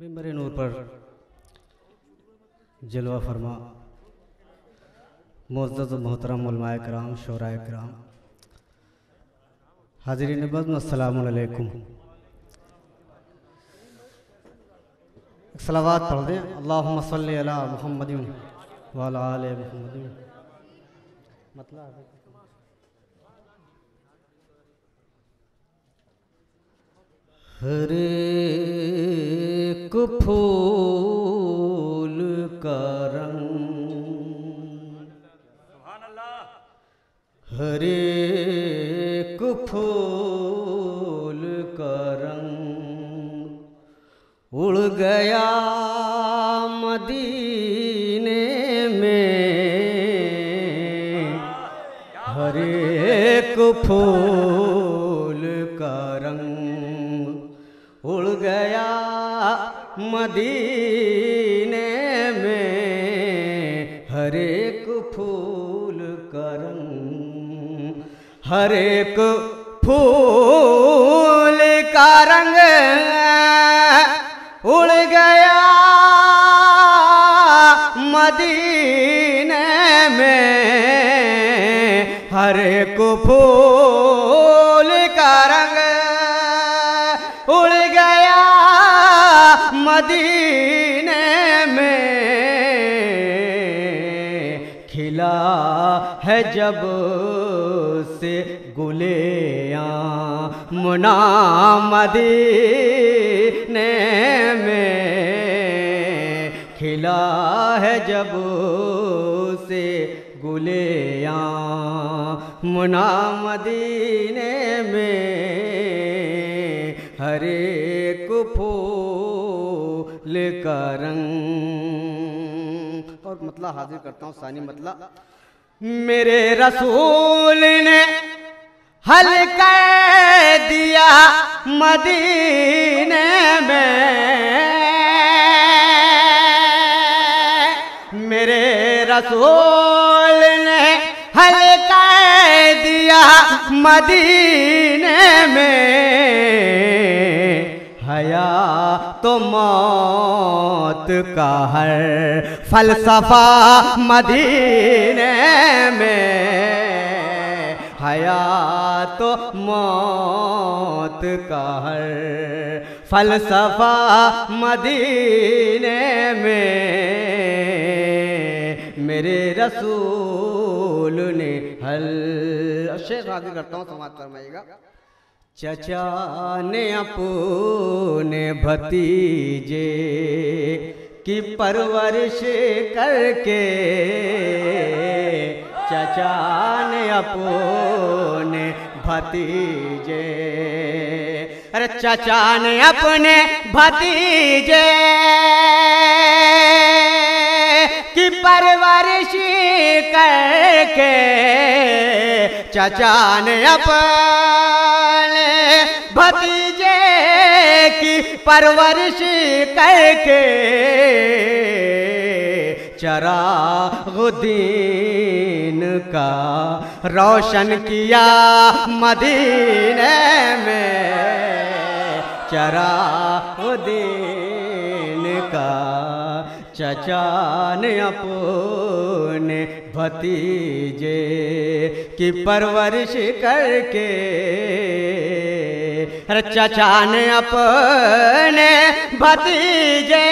ممبر نور پر جلوہ فرما معزز و محترم علماء کرام، شعراء کرام، حاضرین بزم، السلام علیکم۔ صلوات پڑھ دیں۔ اللہم صلی علی محمد وعلی آل محمد۔ ہر ایک پھول کا رنگ، ہر ایک پھول کا رنگ اڑ گیا مدینے میں، ہر ایک پھول کا رنگ اڑ گیا مدینے میں، ہر ایک پھول کا رنگ، ہر ایک پھول کا رنگ اڑ گیا مدینے میں، ہر ایک پھول کا رنگ اڑ گیا مدینے میں، کھلا ہے جب سے گلیاں منا مدینے میں، کھلا ہے جب سے گلیاں منا مدینے میں، ہر ایک پھول کا رنگ۔ اور مطلع حاضر کرتا ہوں، ثانی مطلع۔ میرے رسول نے حل کر دیا مدینے میں، میرے رسول نے حل کر دیا مدینے میں، حیات تو موت کا ہر فلسفہ مدینے میں، حیات تو موت کا ہر فلسفہ مدینے میں، میرے رسول نے حل۔ شیخ حاضر کرتا ہوں، سماعت فرمائیے گا۔ چچا نے اپنے بھتیجے کی پرورش کر کے، چچا نے اپنے بھتیجے، ارے چچا نے اپنے بھتیجے کی پرورش کر کے، چچا نے اپنے بھتیجے کی پرورش کر کے، چراغ دین کا روشن کیا مدینے میں، چراغ دین کا چچا نے اپنے بھتیجے کی پرورش کر کے، چچا نے اپنے بھتیجے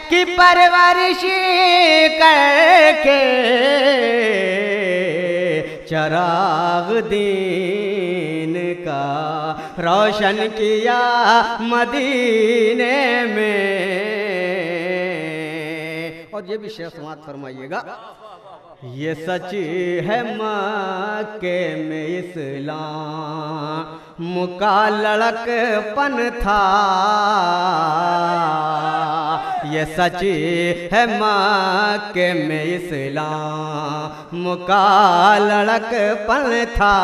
کی پرورش کر کے، چراغ دین کا روشن کیا مدینے میں۔ اور یہ بھی شیخ سماعت فرمائیے گا۔ یہ سچ ہے مکے میں اسلام کا لڑک پن تھا، یہ سچ ہے مکے میں اسلام کا لڑک پن تھا،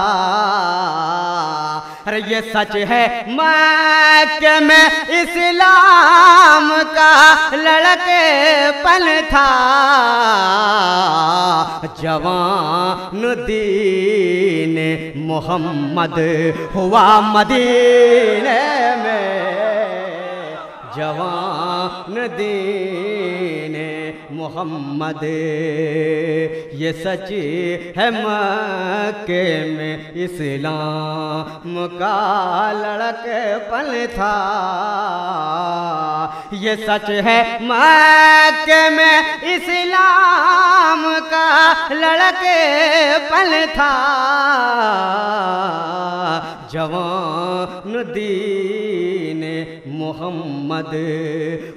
یہ سچ ہے مکے میں اسلام کا لڑک پن تھا، جوان دین محمد ہوا مدینے میں، جوان دین محمد یہ سچ ہے مکے میں اسلام کا لڑک پن تھا یہ سچ ہے مکے میں اسلام کا لڑک پن تھا جوان دین محمد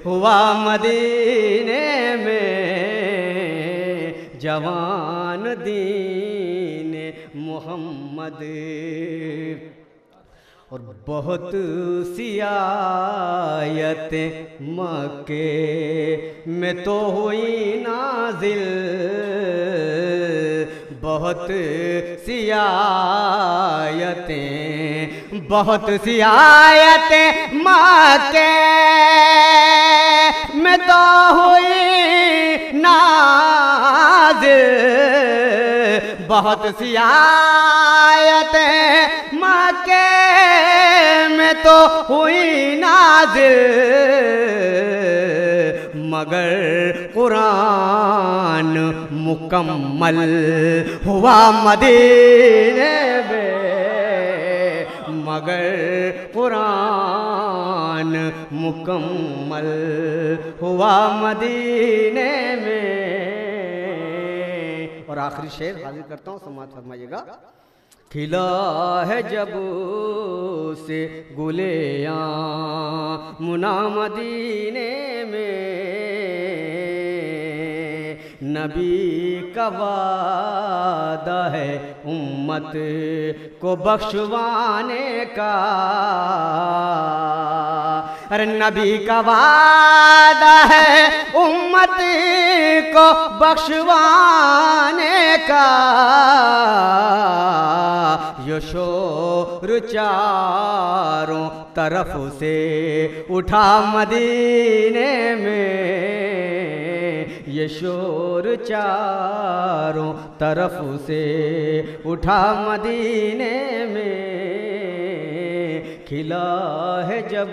ہوا مدینے میں جوان دین محمد اور بہت سی آیتیں مکے میں تو ہوئی نازل بہت سی آیتیں مکے میں تو ہوئی نازل بہت سی آیتیں مکے میں تو ہوئی نازل مگر قرآن مکمل ہوا مدینے میں مگر قرآن مکمل ہوا مدینے میں اور آخری شعر حاضر کرتا ہوں سماعت فرمائیے گا کھلا ہے جب سے گلیاں منا مدینے میں نبی کا وعدہ ہے امت کو بخشوانے کا ارے نبی کا وعدہ ہے امت کو بخشوانے کا یہ شور چاروں طرف سے اٹھا مدینے میں یہ شور چاروں طرف سے اٹھا مدینے میں کھلا ہے جب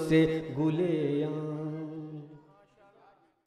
سے گلے